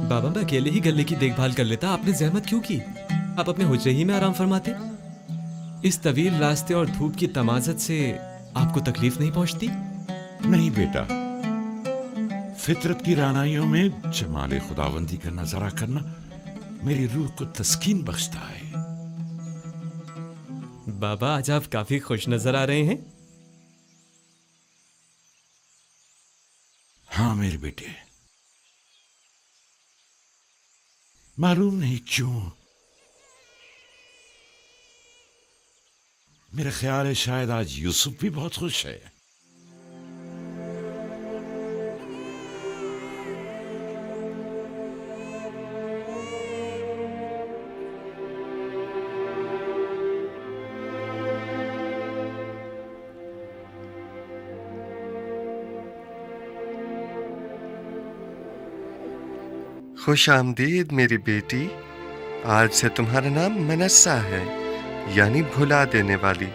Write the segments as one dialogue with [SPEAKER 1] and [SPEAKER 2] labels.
[SPEAKER 1] बाबा मैं अकेले ही गले की देखभाल कर लेता, आपने जहमत क्यों की? आप अपने हुजरे ही में आराम फरमाते। इस तवील रास्ते और धूप की तमाजत से आपको तकलीफ नहीं पहुंचती?
[SPEAKER 2] नहीं बेटा, फितरत की रानाइयों में जमाले खुदावंदी का नजारा करना मेरी रूह को तस्कीन बख्शता है।
[SPEAKER 1] बाबा आज आप काफी खुश नजर आ रहे हैं।
[SPEAKER 2] हाँ मेरे बेटे, मालूम नहीं क्यों मेरा ख्याल है शायद आज यूसुफ भी बहुत खुश है।
[SPEAKER 3] खुश आमदीद मेरी बेटी। आज से तुम्हारा नाम मनस्सा है, यानी भुला देने वाली।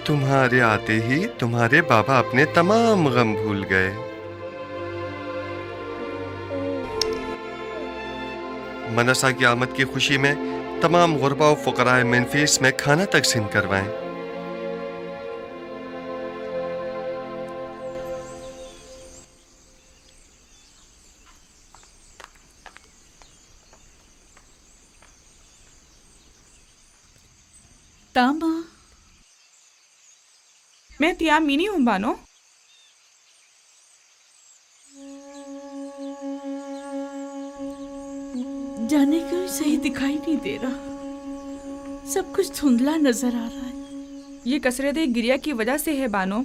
[SPEAKER 3] तुम्हारे आते ही तुम्हारे बाबा अपने तमाम गम भूल गए। मनस्सा की आमद की खुशी में तमाम गुरबा और फुकराए मेन्फिस में खाना तकसीम करवाएं।
[SPEAKER 4] तामा, मैं तियामीनी हूँ बानो। जाने क्यों सही दिखाई नहीं दे रहा, सब कुछ धुंधला नजर आ रहा है। ये कसरत गिरिया की वजह से है बानो।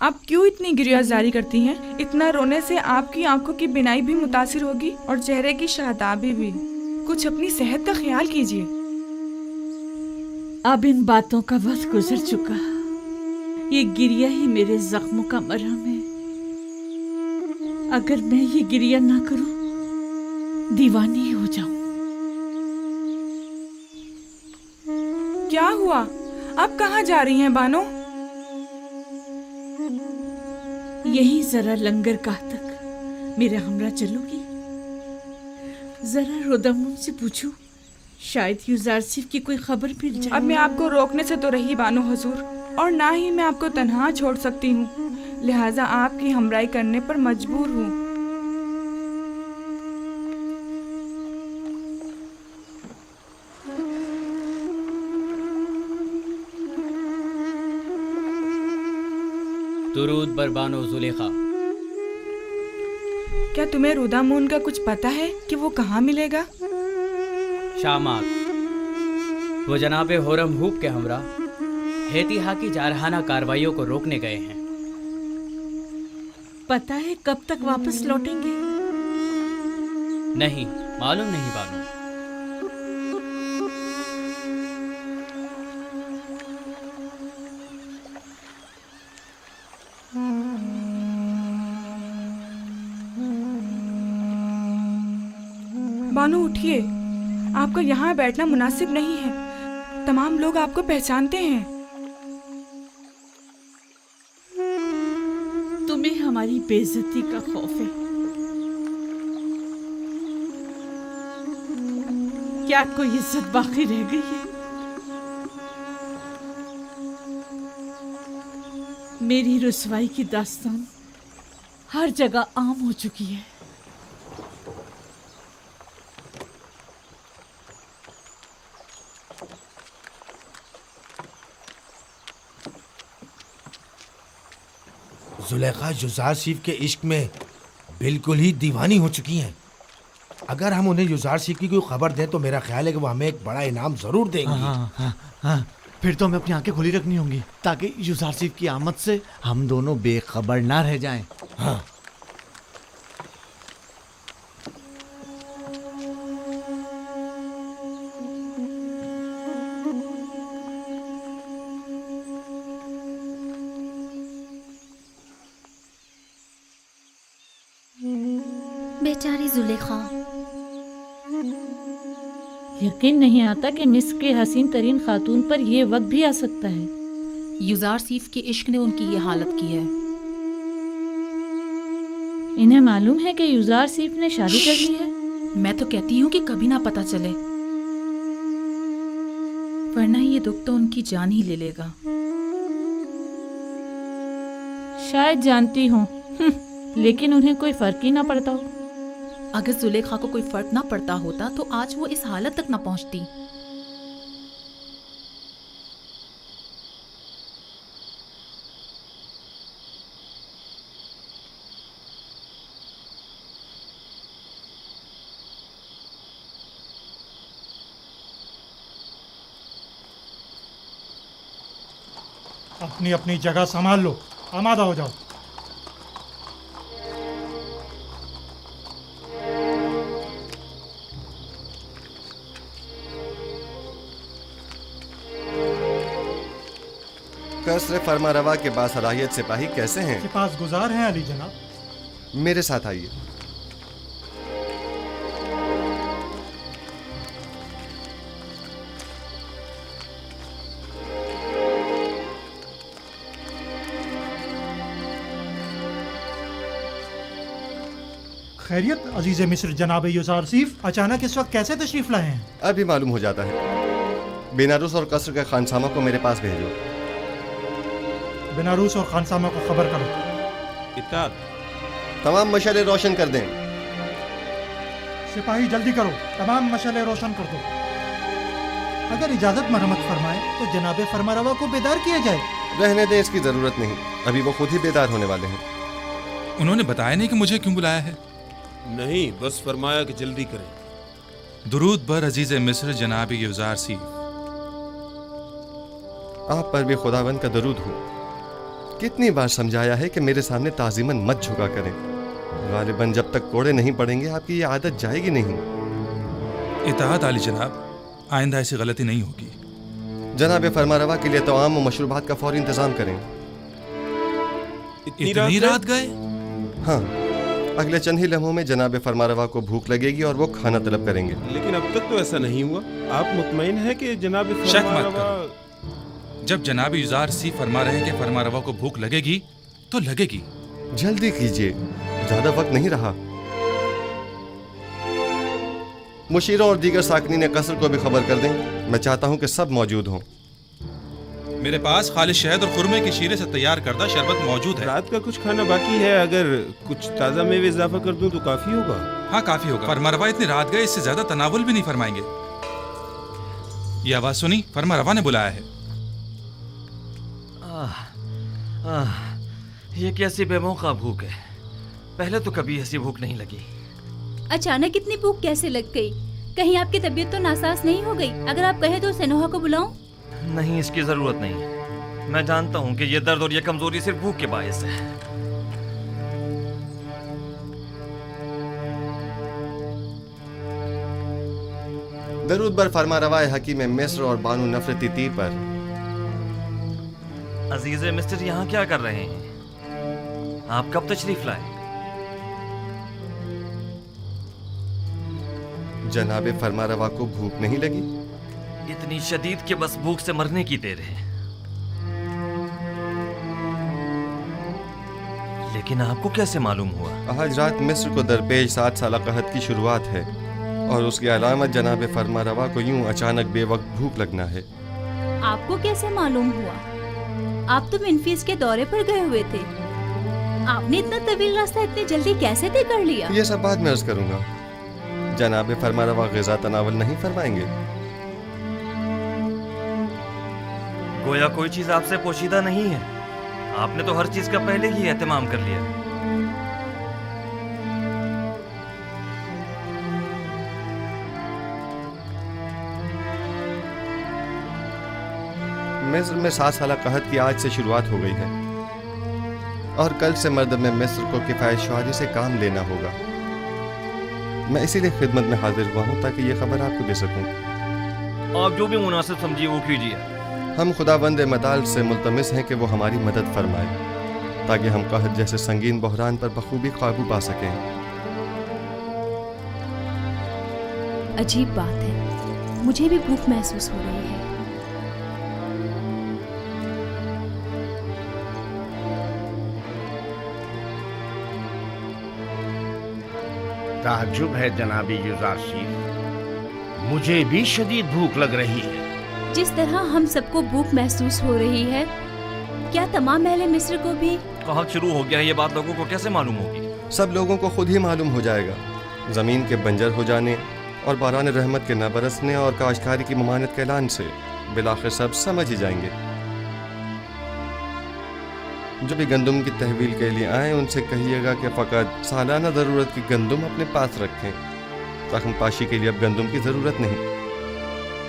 [SPEAKER 4] आप क्यों इतनी गिरिया जारी करती हैं? इतना रोने से आपकी आंखों की बिनाई भी मुतासिर होगी और चेहरे की शादाबी भी। कुछ अपनी सेहत का ख्याल कीजिए। अब इन बातों का वक्त गुजर चुका, ये गिरिया ही मेरे जख्मों का मरहम है। अगर मैं ये गिरिया ना करूं, दीवानी हो जाऊं। क्या हुआ? अब कहाँ जा रही हैं बानो? यही जरा लंगरगाह तक मेरे हमरा चलोगी? जरा रोदामुन से पूछूं, शायद युजारसिफ की कोई खबर मिल जाए। अब मैं आपको रोकने से तो रही बानो हुजूर, और ना ही मैं आपको तन्हा छोड़ सकती हूँ, लिहाजा आपकी हमराही करने पर मजबूर हूँ।
[SPEAKER 5] दुरूद बर बानो जुलेखा।
[SPEAKER 4] क्या तुम्हें रोदामुन का कुछ पता है कि वो कहाँ मिलेगा?
[SPEAKER 5] शामात, वो जनाबे होरम हूब के हमरा हेतिहा की जारहाना कार्रवाइयों को रोकने गए हैं।
[SPEAKER 4] पता है कब तक वापस लौटेंगे?
[SPEAKER 5] नहीं, मालूम नहीं बानो।
[SPEAKER 4] बानो उठिए, आपका यहाँ बैठना मुनासिब नहीं है। तमाम लोग आपको पहचानते हैं। तुम्हें हमारी बेइज्जती का खौफ है। क्या कोई इज्जत बाकी रह गई है? मेरी रुसवाई की दास्तान हर जगह आम हो चुकी है।
[SPEAKER 6] जुलेखा युजारसिफ के इश्क में बिल्कुल ही दीवानी हो चुकी हैं। अगर हम उन्हें युजारसिफ की कोई खबर दें तो मेरा ख्याल है कि वो हमें एक बड़ा इनाम जरूर देंगी।
[SPEAKER 7] हाँ, फिर तो हमें अपनी आंखें खुली रखनी होंगी ताकि युजारसिफ की आमद से हम दोनों बेखबर ना रह जाएं।
[SPEAKER 6] हाँ,
[SPEAKER 8] बेचारी जुलेखा।
[SPEAKER 9] यकीन नहीं आता कि मिस्र के हसीन तरीन खातून पर यह वक्त भी आ सकता है।
[SPEAKER 8] युजारसिफ के इश्क ने उनकी ये हालत की है।
[SPEAKER 9] इन्हें मालूम है कि युजारसिफ ने शादी कर ली है।
[SPEAKER 8] मैं तो कहती हूँ कि कभी ना पता चले, वरना ये दुख तो उनकी जान ही ले लेगा।
[SPEAKER 9] शायद जानती हूँ, लेकिन उन्हें कोई फर्क ही ना पड़ता हो।
[SPEAKER 8] अगर जुलेखा को कोई फर्क ना पड़ता होता तो आज वो इस हालत तक ना पहुंचती।
[SPEAKER 10] अपनी अपनी जगह संभाल लो, आमादा हो जाओ।
[SPEAKER 3] कसर फरमा रवा के बासलाहियत सिपाही कैसे हैं?
[SPEAKER 10] के पास गुजार हैं अली जनाब।
[SPEAKER 3] मेरे साथ आइए।
[SPEAKER 10] खैरियत अजीज मिस्र जनाब यूसुफ अचानक इस वक्त कैसे तशरीफ लाए हैं?
[SPEAKER 3] अभी मालूम हो जाता है। बेनारूस और कसर के खानसामा को मेरे पास भेजो।
[SPEAKER 10] बेनारूस और खानसामा को खबर करो।
[SPEAKER 3] इत्ताद। तमाम मशाले रोशन कर दें।
[SPEAKER 10] सिपाही जल्दी करो, तमाम मशाले रोशन कर दो। अगर इजाजत मरहमत फरमाए तो जनाब फरमारवा को बेदार किया जाए।
[SPEAKER 3] रहने दें, इसकी जरूरत नहीं, अभी वो खुद ही बेदार होने वाले हैं।
[SPEAKER 11] उन्होंने बताया नहीं कि मुझे क्यों बुलाया है?
[SPEAKER 12] नहीं, बस फरमाया कि जल्दी करें।
[SPEAKER 11] दुरूद बर अजीज मिस्र जनाब यूसुफ।
[SPEAKER 3] आप पर भी खुदावंद का दरूद हो। कितनी बार समझाया है कि मेरे सामने ताजीमन मत झुका करें। गालिबन जब तक कोड़े नहीं पड़ेंगे आपकी ये आदत जाएगी नहीं।
[SPEAKER 11] इताअत आली जनाब, आइंदा ऐसी गलती नहीं होगी।
[SPEAKER 3] जनाब फरमारवा के लिए तमाम मशरूबात का फौरी इंतजाम करें।
[SPEAKER 11] इतनी रात गए?
[SPEAKER 3] हाँ, अगले चंद ही लम्हों में जनाब फरमारवा को भूख लगेगी और वो खाना तलब करेंगे।
[SPEAKER 12] लेकिन अब तक तो ऐसा नहीं हुआ। आप मुतमईन हैं कि जनाब
[SPEAKER 11] शक मत करो। जब जनाब यूसुफ फरमा रहे हैं कि फरमारवा को भूख लगेगी तो लगेगी।
[SPEAKER 3] जल्दी कीजिए, ज्यादा वक्त नहीं रहा। मुशीरों और दीगर साकनी ने कसर को भी खबर कर दें। मैं चाहता हूं कि सब मौजूद हों।
[SPEAKER 11] मेरे पास खालिश शहद और खुरमे की शीरे से तैयार करदा शरबत मौजूद है।
[SPEAKER 12] रात का कुछ खाना बाकी है, अगर कुछ ताज़ा मेवे इजाफा कर दूं तो काफी होगा।
[SPEAKER 11] हाँ, काफी होगा। फरमारवा इतनी रात गए, इससे ज्यादा तनावुल भी नहीं फरमाएंगे। ये आवाज सुनी? फरमारवा ने बुलाया है।
[SPEAKER 13] ये कैसी बेमौका भूख है। पहले तो कभी ऐसी भूख नहीं लगी।
[SPEAKER 14] अचानक इतनी भूख कैसे लग गई? कहीं आपकी तबीयत तो नासाज नहीं हो गई? अगर आप कहे तो सेनोहा को बुलाऊं?
[SPEAKER 13] नहीं, इसकी जरूरत नहीं। मैं जानता हूँ कि ये दर्द और ये कमजोरी सिर्फ भूख के बायस है।
[SPEAKER 3] दरूद बर फरमा रवाए हकीम मिस्र और बानू नफरती तीर पर।
[SPEAKER 13] अजीज मिस्टर यहाँ क्या कर रहे हैं? आप कब तशरीफ लाए?
[SPEAKER 3] जनाब फरमारवा को भूख नहीं लगी?
[SPEAKER 13] इतनी शदीद के बस भूख से मरने की देर है। लेकिन आपको कैसे मालूम हुआ?
[SPEAKER 3] आज रात मिस्र को दरपेश 7 साल कहत की शुरुआत है और उसकी अलामत जनाब फरमारवा को यूं अचानक बेवक्त भूख लगना है।
[SPEAKER 14] आपको कैसे मालूम हुआ? आप तो मिनफीस के दौरे पर गए हुए थे। आपने इतना तवील रास्ता इतनी जल्दी कैसे तय कर लिया?
[SPEAKER 3] ये सब बाद में अर्ज करूंगा। जनाब फरमारवा ग़िज़ा तनावल नहीं फरमाएंगे?
[SPEAKER 13] गोया कोई चीज आपसे पोशीदा नहीं है। आपने तो हर चीज का पहले ही एहतमाम कर लिया।
[SPEAKER 3] मिस्र में 7 साल कहत की आज से शुरुआत हो गई है और कल से मर्द में मिस्र को किफायत शुआरी से काम लेना होगा। मैं इसीलिए खिदमत में हाजिर हुआ हूँ ताकि ये खबर आपको दे सकूं।
[SPEAKER 13] आप जो भी मुनासिब समझिए वो कीजिए।
[SPEAKER 3] हम खुदावंद मताल से मुल्तमिस हैं कि वो हमारी मदद फरमाए ताकि हम कहत जैसे संगीन बहरान पर बखूबी काबू पा सकें।
[SPEAKER 14] अजीब बात है, मुझे भी भूख महसूस हो रही है।
[SPEAKER 15] ताज्जुब है जनाबी युज़ारशीफ, मुझे भी शदीद भूख लग रही है।
[SPEAKER 14] जिस तरह हम सबको भूख महसूस हो रही है, क्या तमाम अहले मिस्र को भी?
[SPEAKER 13] कहाँ शुरू हो गया है ये बात, लोगों को कैसे मालूम होगी?
[SPEAKER 3] सब लोगों को खुद ही मालूम हो जाएगा। ज़मीन के बंजर हो जाने और बारान रहमत के न बरसने और काश्तकारी की ममानत के ऐलान से बिलाखिर सब समझ ही जाएंगे। जो भी गंदुम की तहवील के लिए आए उनसे कहिएगा कि फ़कत सालाना ज़रूरत की गंदुम अपने पास रखें। तख्म पाशी के लिए अब गंदुम की ज़रूरत नहीं।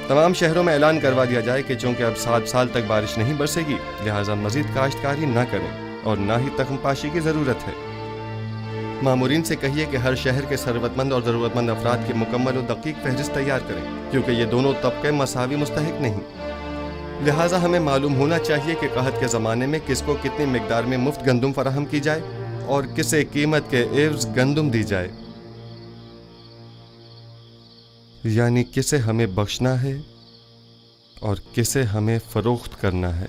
[SPEAKER 3] तमाम शहरों में ऐलान करवा दिया जाए कि चूँकि अब 7 साल तक बारिश नहीं बरसेगी, लिहाजा मज़ीद काश्तकारी ना करें और ना ही तख्म पाशी की ज़रूरत है। मामूरीन से कहिए कि हर शहर के सरवतमंद और ज़रूरतमंद अफराद की मुकम्मल और दकीक फहरिस्त तैयार करें, क्योंकि ये दोनों तबके मसावी मुस्तहिक नहीं। लिहाजा हमें मालूम होना चाहिए कि कहत के ज़माने में किसको कितनी मिकदार में मुफ्त गंदुम फराहम की जाए और किसे कीमत के एवज गंदुम दी जाए, यानी किसे हमें बख्शना है और किसे हमें फ़रोख्त करना है।